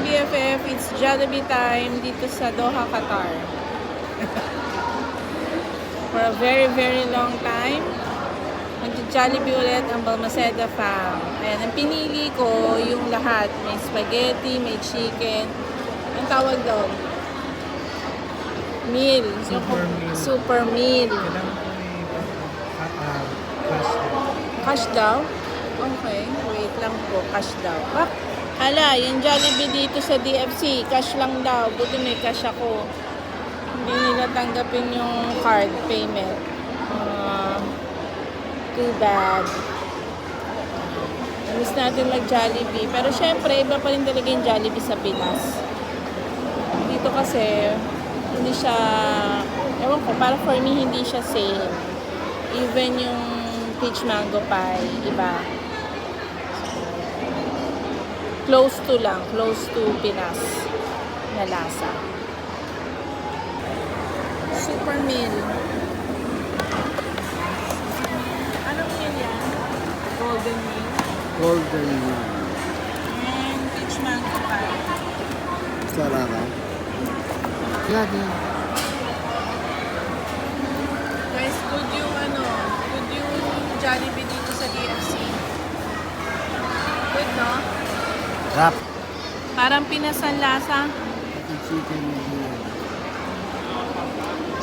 BFF, it's Jollibee time dito sa Doha, Qatar. For a very, very long time, mag-Jollibee ulit ang Balmaceda fam. Ayan, ang pinili ko yung lahat. May spaghetti, may chicken. Ang tawag doon? Meal. Super meal. Super meal. Kailangan ko may Cash daw? Okay, wait lang po. Cash daw. Ah, hala, yung Jollibee dito sa DFC, cash lang daw. Buti may cash ako. Hindi nila tanggapin yung card payment. Too bad. Miss natin mag-Jollibee. Pero syempre, iba pa rin talaga yung Jollibee sa Pinas. Dito kasi, hindi siya, ewan ko, para for me, hindi siya same. Even yung peach mango pie, iba. Close to lang, close to Pinas na lasa. Super meal. Anong meal yan? Golden meal. Golden And peach mango pie. Sarara. Yan, yan. Guys, good yung Jollibee dito sa DFC. Good, no? Rap. Parang Pinas ang lasa. Chicken here.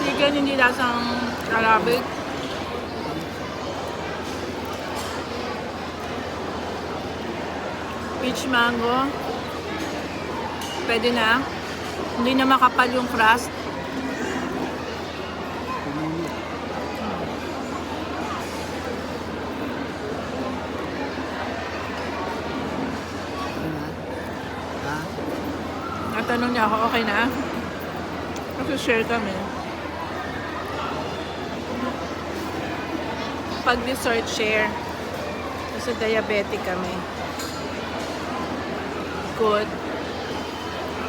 Chicken, hindi lasang Arabic. Peach mango. Pwede na. Hindi na makapal yung crust. Natanong niya ako, okay na? Kasi share kami. Pag dessert, share. Kasi diabetic kami. Good.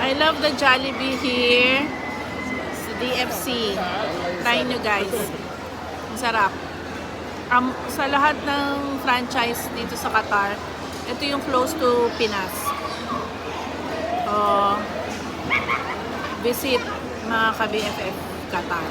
I love the Jollibee here sa DFC. Try nyo guys. Ang sarap. Sa lahat ng franchise dito sa Qatar, ito yung close to Pinas. Visit mga ka-BFF Qatar.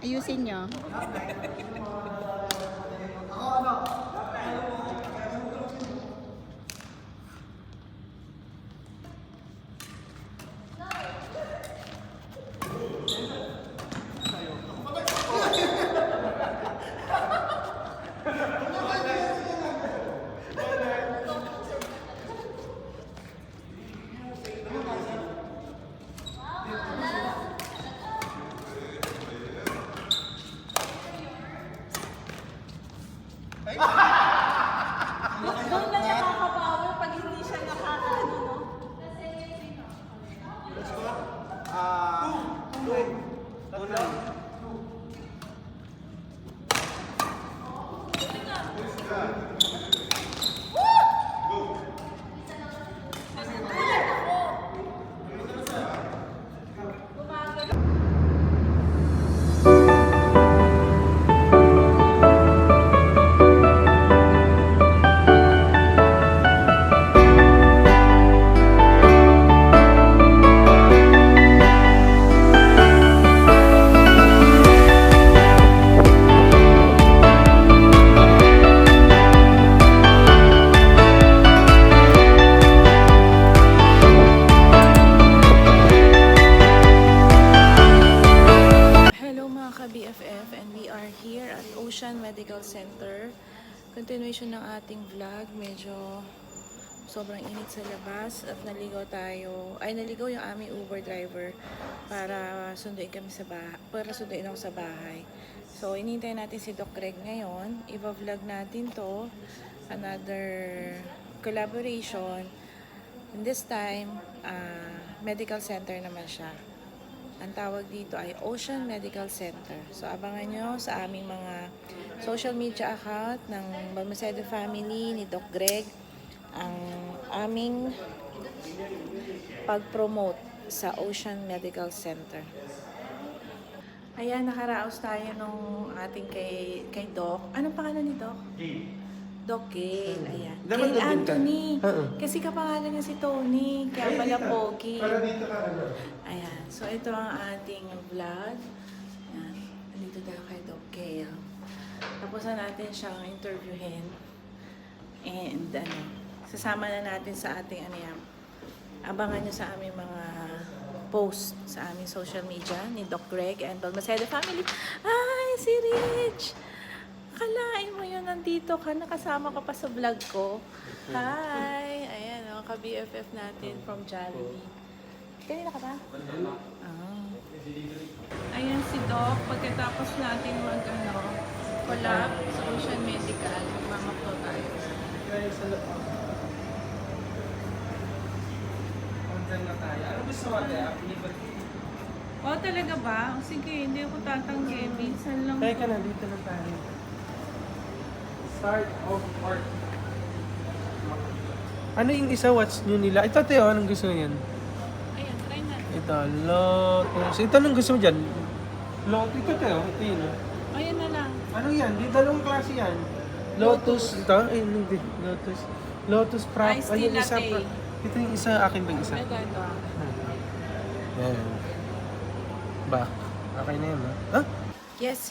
Ayusin nyo. Doon na nakakabawi pag hindi siya nakakaano, no? Continuation ng ating vlog. Medyo sobrang init sa labas at naligaw yung aming Uber driver para sunduin kami sa bahay, para sunduin ako sa bahay. So, inintay natin si Doc Greg ngayon. Iba-vlog natin to. Another collaboration. And this time, medical center naman siya. Ang tawag dito ay Ocean Medical Center. So, abangan nyo sa aming mga social media account ng Balmaceda family ni Doc Greg ang aming pag-promote sa Ocean Medical Center. Ayan, nakaraos tayo nung ating kay Doc. Anong pangalan ni Doc? Doc Gale. Ayan. Dapat Gale Doc din ka? Anthony. Oo. Kasi kapangalan niya si Tony. Kaya pala Pogi. Para dito ka, ano? Ayan. So, ito ang ating vlog. Ayan. Nandito tayo kay Doc Gale. Tapos na natin siyang interviewin. And, sasama na natin sa ating, abangan nyo sa aming mga post sa aming social media ni Doc Greg and Balmaceda family. Ay, si Rich! Kalain mo yun, nandito ka, nakasama ka pa sa vlog ko. Hi! Ayan ka-BFF natin from Jollibee. Kanina ka ba? Ayan si Doc, pagkatapos natin collab sa Ocean Medical, mamakto tayo. Ano gusto mo tayo? Oh, talaga ba? Sige, hindi ako tatanggi. Minsan lang. Teka na, dito na tayo. Start of art. Ano yung isa watch nyo nila? Ito, Teo, anong gusto nyo yan? Ayan, try natin. Ito, Lotus. Ito, anong gusto mo dyan? Lotus, ito, Teo. Ito yun. Ayan na lang. Ano yan? Di dalawang klase yan. Lotus. Ito? Ay, hindi. Lotus. Lotus Prop. Iced tea latte. Ito yung isa, akin ba yung isa? Ito. Yan. Back. Okay na yun, ha? Yes,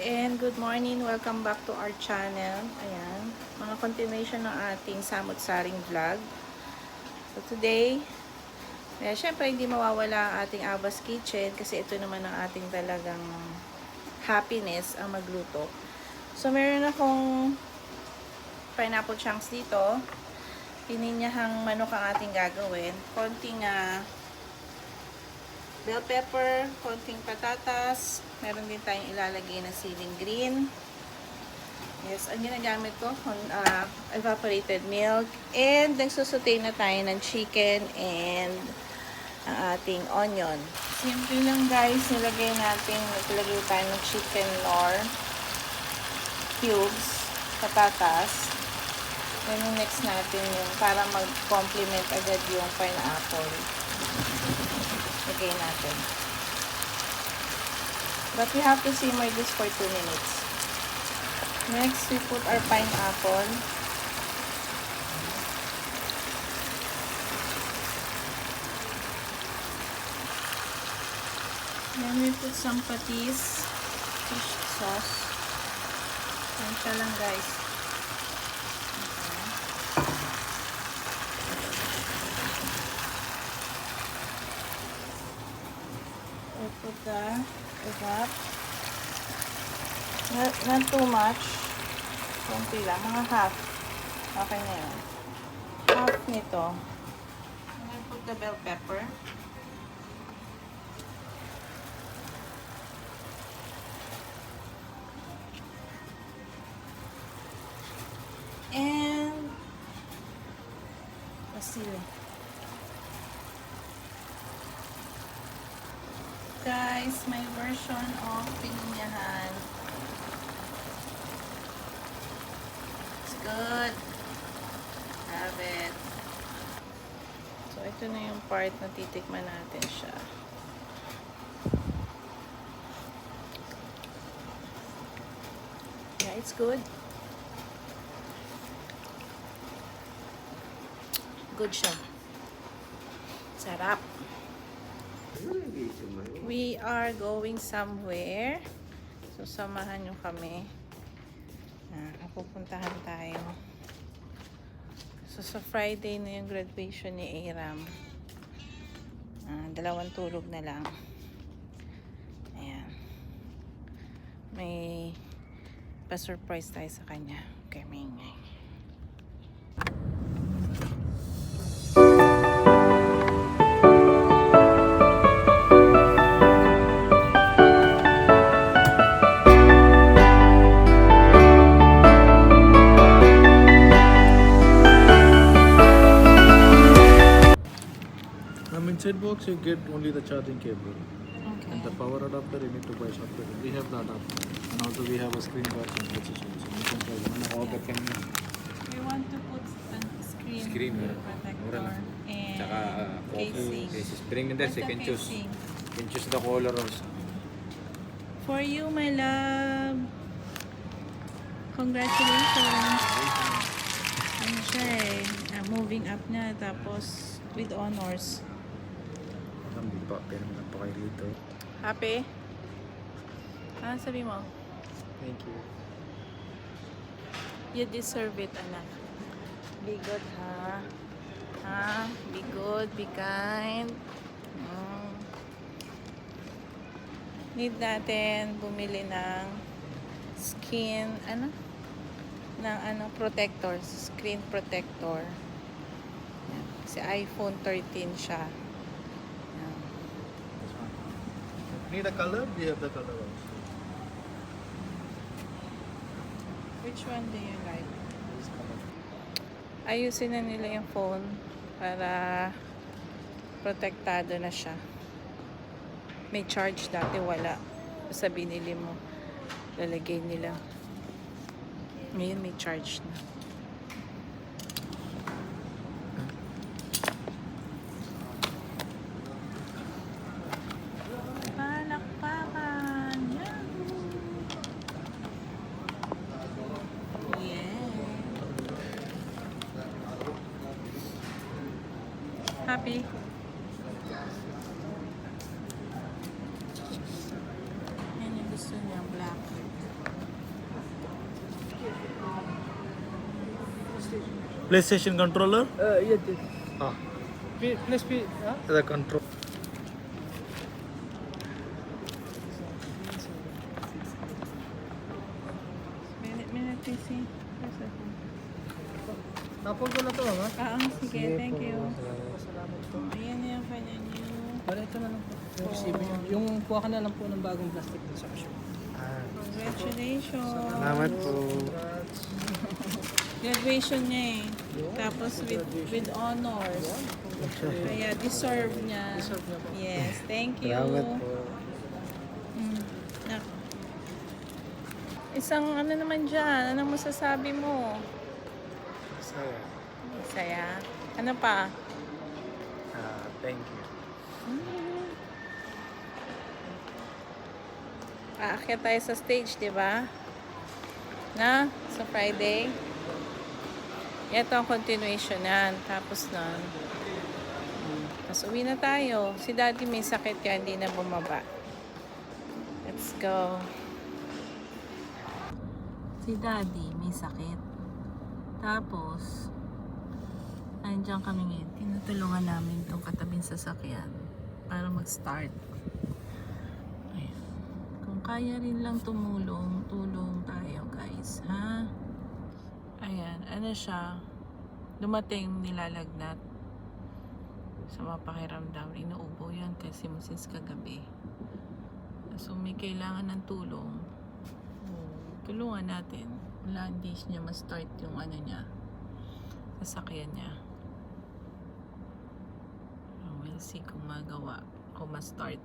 and good morning. Welcome back to our channel. Ayan, mga continuation ng ating samot-saring vlog. So today, syempre hindi mawawala ang ating Abba's Kitchen kasi ito naman ang ating talagang happiness ang magluto. So meron akong pineapple chunks dito. Pininyahang manok ang ating gagawin. Konting bell pepper, konting patatas. Meron din tayong ilalagay na siling green. Yes, ang ginagamit ko, evaporated milk. And nagsusutay na tayo ng chicken and ang ating onion. Simple lang guys, nilagay tayo ng chicken nor cubes, patatas. Then yung next natin yung para mag-complement agad yung pineapple. Lagay natin. But we have to simmer this for 2 minutes. Next, we put our pineapple. Then we put some patis, fish sauce. Yan siya lang guys. Put the evap. Not too much. Kunti lang. Mga half. Okay na yun. Half nito. And then put the bell pepper. And pasili. Guys, my version of pininyahan. It's good. Love it. So, ito na yung part na titikman natin siya. Yeah, it's good. Good siya. Sarap. We are going somewhere. So, samahan nyo kami. Pupuntahan tayo. So, sa Friday na yung graduation ni Aram. 2 tulog na lang. Ayan. May pa-surprise tayo sa kanya. Okay? Okay, maingay. Inside box you get only the charging cable. Okay. And the power adapter you need to buy separately. We have the adapter. And also we have a screen guard and precision. So you can try the All the can We want to put a screen, Screen, protector mura lang. and Tsaka casing. cases. Bring in there, What's so you the can choose. casing? You can choose the color also. For you, my love. Congratulations. Ano siya eh, moving up na tapos with honors. Hindi pa, pero naman pa kayo dito. Happy? Ano sabi mo? Thank you. You deserve it, anak. Be good, ha? Ha? Be good, be kind. Need natin bumili ng skin, protector, screen protector. Yan. Kasi iPhone 13 siya. Yan. Need a color? We have the color also. Which one do you like? Ayusin na nila yung phone para protektado na siya. May charge dati wala. Basta binili mo, lalagay nila. Ngayon may charge na. Palakpakan! Yeah! Happy? Yan yung gusto niya, black. PlayStation controller? Yes. Ah. Plus P. The control. Minute, PC. Tapos ko na to, ha? Sige, thank you. Salamat po. Ayan na yung kanya niyo. Wala, ito na lang po. Yung receiving. Yung kuha ka na lang po ng bagong plastic dun sa kasyo. Congratulations! Salamat po. Graduation niya eh. Tapos with honors. Kaya deserve niya. Yes, thank you. Salamat po. Nak. Isang ano naman dyan, anong masasabi mo? Saya. Saya. Ano pa? Thank you. Aakyat tayo sa stage, di ba? Na? Sa Friday. Ito ang continuation yan. Tapos nun. Tapos uwi na tayo. Si Daddy may sakit kaya hindi na bumaba. Let's go. Si Daddy may sakit. Tapos, nandiyan kami ngayon. Tinutulungan namin itong katabing sasakyan para mag-start. Ayan. Kung kaya rin lang tumulong, tulong tayo guys, ha? Ayan, ano siya? Dumating nilalagnat. Sa mapakiramdam, inuubo yan kasi since kagabi. So may kailangan ng tulong. Tulungan natin. Wala, hindi niya ma-start yung ano niya. Sasakyan niya. We'll see kung magawa. Kung ma-start.